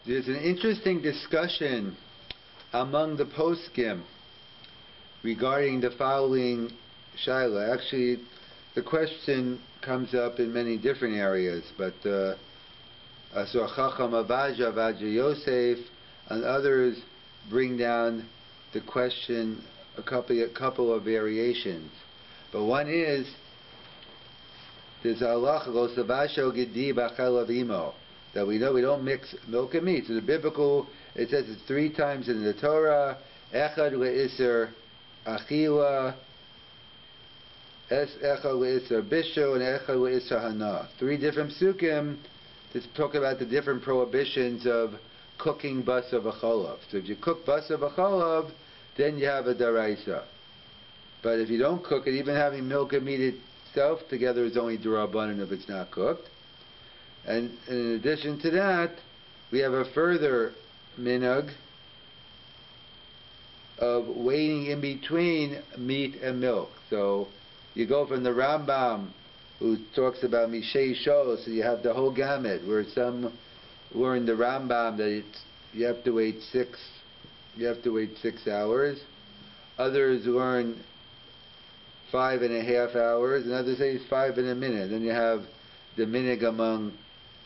There's an interesting discussion among the poskim regarding the following shaila. Actually, the question comes up in many different areas, but so Chacham Avaja Yosef, and others bring down the question a couple of variations. But one is, there's halacha lo savasho gedi b'chalav imo, that we know we don't mix milk and meat. So the biblical, it says it's 3 times in the Torah, echad le'iser achila, echad le'iser bisho, and echad le'iser hana. 3 different psukim that talk about the different prohibitions of cooking basar v'chalav. So if you cook basar v'chalav, then you have a daraisa. But if you don't cook it, even having milk and meat itself together is only d'Rabbanan if it's not cooked. And in addition to that, we have a further minhag of waiting in between meat and milk. So you go from the Rambam, who talks about Mishei Shos, so you have the whole gamut, where some learn the Rambam that you have to wait 6 hours. Others learn 5.5 hours, and others say it's 5 in a minute. Then you have the minhag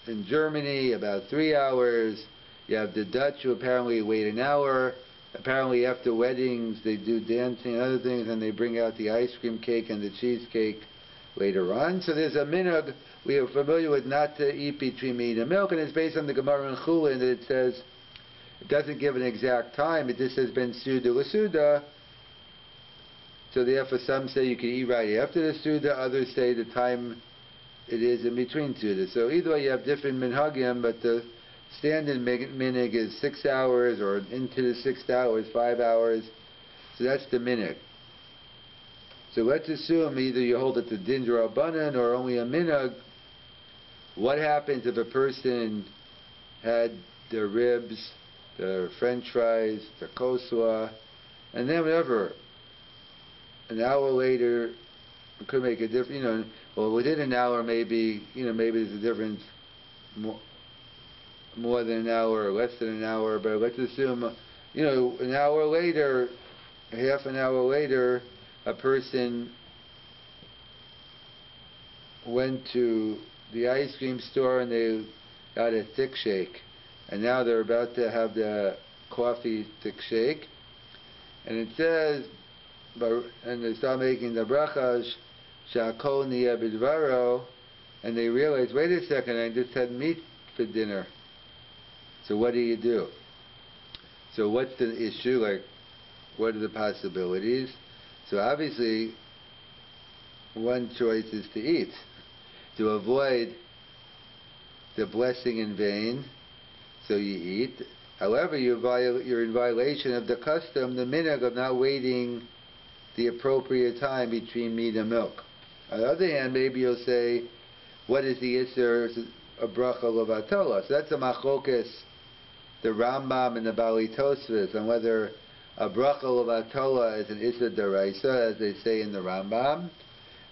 in Germany about 3 hours. You have the Dutch who apparently wait an hour. Apparently after weddings they do dancing and other things, and they bring out the ice cream cake and the cheesecake later on. So there's a minhag we are familiar with not to eat between meat and milk, and it's based on the Gemara in Chulin that it says, it doesn't give an exact time, it just says ben suda l'suda. So therefore some say you can eat right after the suda, others say the time it is in between suda. So either way you have different minhagim, but the standard minhag is 6 hours, or into the 6 hours, 5 hours. So that's the minhag. So let's assume either you hold it to din d'Rabbanan or only a minhag. What happens if a person had their ribs, their french fries, their coleslaw, and then whatever, an hour later, it could make a difference, well, within an hour maybe, maybe there's a difference more than an hour or less than an hour, but let's assume, an hour later, half an hour later, a person went to the ice cream store and they got a thick shake, and now they're about to have the coffee thick shake, and it says, and they start making the brachas, sha'akol niyeh b'dvaro, and they realize, wait a second, I just had meat for dinner. So what do you do? So what's the issue? Like, what are the possibilities? So obviously, one choice is to eat, to avoid the blessing in vain. So you eat. However, you're in violation of the custom, the minhag of not waiting the appropriate time between meat and milk. On the other hand, maybe you'll say, what is the isser of bracha levatala? So that's a machlokas, the Rambam and the Bali Tosfos, on whether a bracha levatala is an isser deraisa, as they say in the Rambam.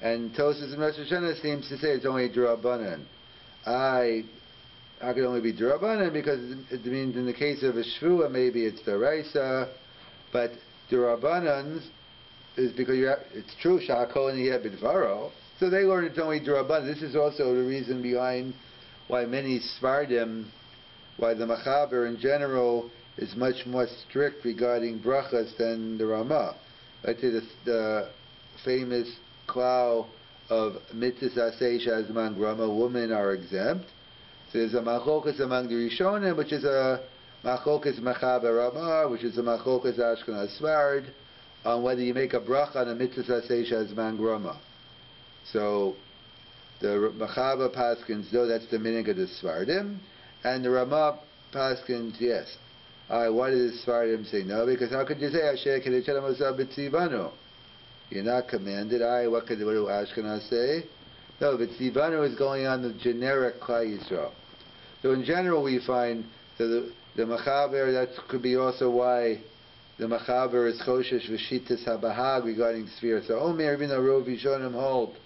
And Tosfos and Rosh Hashanah seems to say it's only d'Rabbanan. How can it only be d'Rabbanan? Because it means in the case of a shvua, maybe it's deraisa, but d'Rabbanan is because it's true, sha'akol niyeh b'dvaro, so they learn it's only d'Rabbanan. This is also the reason behind why many Sfardim, why the Machaber in general is much more strict regarding brachas than the Ramah. Let's say the famous klal of mitzvahs aseh shazman grama, women are exempt. So there's a machlokas among the Rishonim, which is a machlokas Machaber Ramah, which is a machlokas Ashkenaz Sfard, on whether you make a bracha on a mitzvah aseh shazman grama. So the Machaber paskins, though, that's the minhag of the Sfardim, and the Ramah paskins, yes. Why did the Sfardim say no? Because how could you say Asher kedei Mosar b'tzivanu? You're not commanded. What do Ashkenaz say? No, b'tzivanu is going on the generic Klal Yisrael. So in general, we find the Machaber. That could be also why the Machaber is choshesh v'shitas habahag regarding Sfiras HaOmer, even though Rov Rishonim hold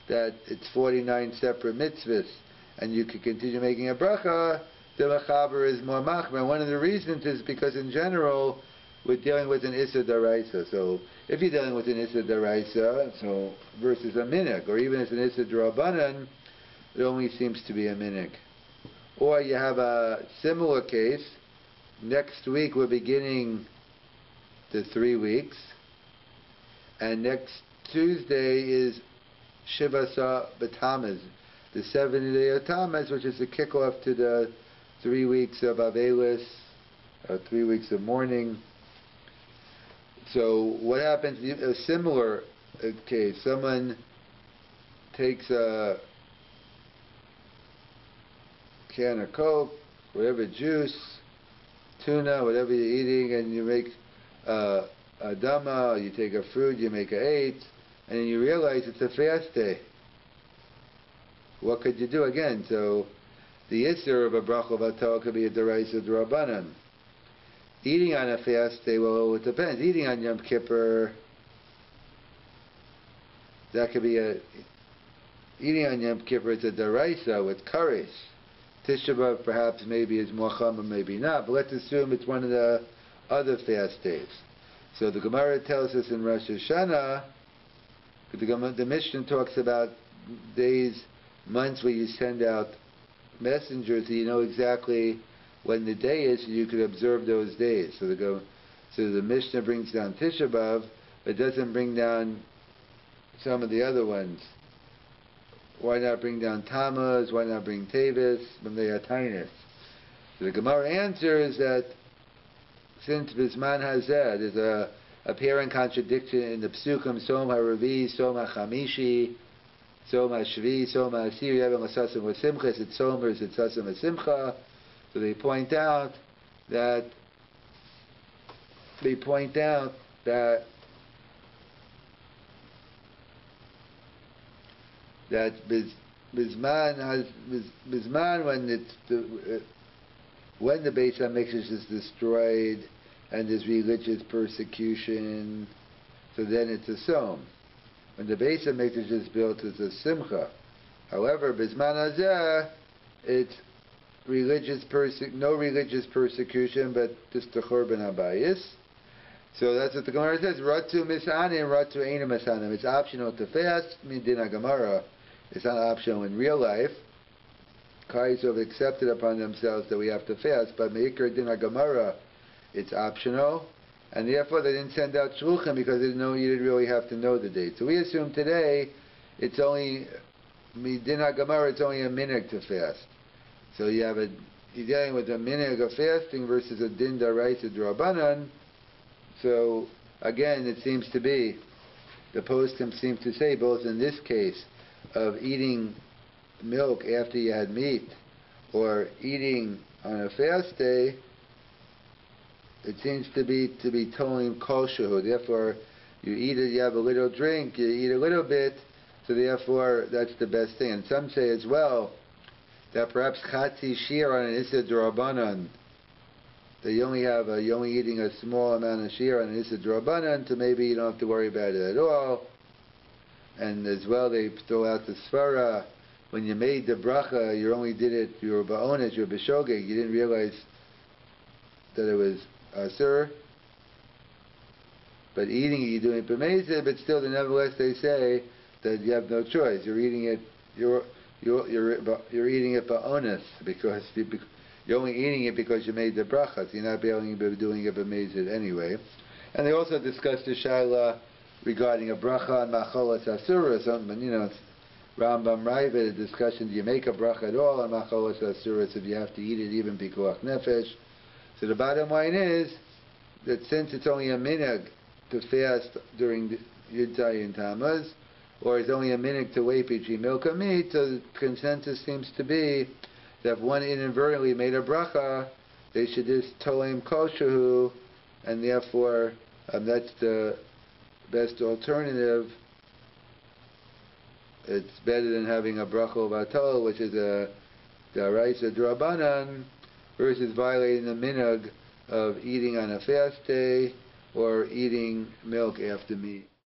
that it's 49 separate mitzvahs, and you could continue making a bracha. the Mechaber is more Machmer. One of the reasons is because in general, we're dealing with an Issa Daraisa. So if you're dealing with an Issa Daraisa, so versus a Minik, or even as an Issa D'Rabbanan, it only seems to be a Minik. Or you have a similar case. Next week we're beginning the 3 weeks, and next Tuesday is Shivasa B'Tamuz, the 7th day of Tammuz, which is the kickoff to the 3 weeks of Avelis, or 3 weeks of mourning. So what happens, a similar case, someone takes a can of Coke, whatever, juice, tuna, whatever you're eating, and you make a dama, you take a fruit, you make an 8, and then you realize it's a fast day. What could you do again? So the Isser of a bracha v'atol could be a deraisa d'Rabbanan. Eating on a fast day, well, it depends. Eating on Yom Kippur, that could be eating on Yom Kippur, it's a deraisa with kares. Tisha B'Av perhaps maybe is more chama, maybe not, but let's assume it's one of the other fast days. So the Gemara tells us in Rosh Hashanah, the Mishnah talks about days, months where you send out messengers, so you know exactly when the day is, so you could observe those days. So the Mishnah brings down Tisha B'Av, but doesn't bring down some of the other ones. Why not bring down Tammuz? Why not bring Tevis when they are tiniest? So the Gemara answer is that since Bisman Hazeh, there's a apparent contradiction in the Psukim, Som HaRavi, Som HaChamishi, Som HaShvi, Som HaAsir, Yevim HaSasim HaSimcha, is it Som or is it Sasim HaSimcha? So they point out that Bisman when the Beis HaMikdash is destroyed and there's religious persecution, so then it's a Som. When the Beis HaMikdash is built, it's a Simcha. However, Bisman Hazeh, it's no religious persecution, but just the Churban HaBayis. So that's what the Gemara says. Ratu misanim, ratu eina misanim. It's optional to fast. Din HaGemara. It's not optional in real life. Kais have accepted upon themselves that we have to fast, but Meikar Din HaGemara, it's optional, and therefore they didn't send out shluchim because they didn't know you didn't really have to know the date. So we assume today it's only Din HaGemara, it's only a minhag to fast. So you're dealing with a minhag of fasting versus a din daraisa d'Rabbanan. So again, it seems to be the poskim seem to say both in this case of eating milk after you had meat or eating on a fast day, it seems to be tolim kosher. Therefore, you eat it, you have a little drink, you eat a little bit, so therefore that's the best thing. And some say as well that perhaps chatzi shir on an issa d'Rabbanan, that you're only eating a small amount of shir on an issa d'Rabbanan, so maybe you don't have to worry about it at all. And as well, they throw out the svara. When you made the bracha, you only did it, you were ba'onet, you were b'shogeg, you didn't realize that it was asur. But eating it, you're doing it b'mezid, but still, nevertheless, they say that you have no choice. You're eating it, you're eating it ba'onet, because you're only eating it because you made the bracha, so you're not doing it b'mezid anyway. And they also discussed the shaila regarding a bracha on macholas asura, something, it's Rambam Raiva, a discussion, do you make a bracha at all on macholas asura if you have to eat it even pikuach nefesh? So the bottom line is that since it's only a minhag to fast during the Yud Zayin Tammuz, or it's only a minhag to wait between milk and meat, so the consensus seems to be that if one inadvertently made a bracha, they should just tolim koshehu, and therefore that's the best alternative. It's better than having a bracha v'atol, which is a daraisa d'Rabbanan, versus violating the minhag of eating on a fast day or eating milk after meat.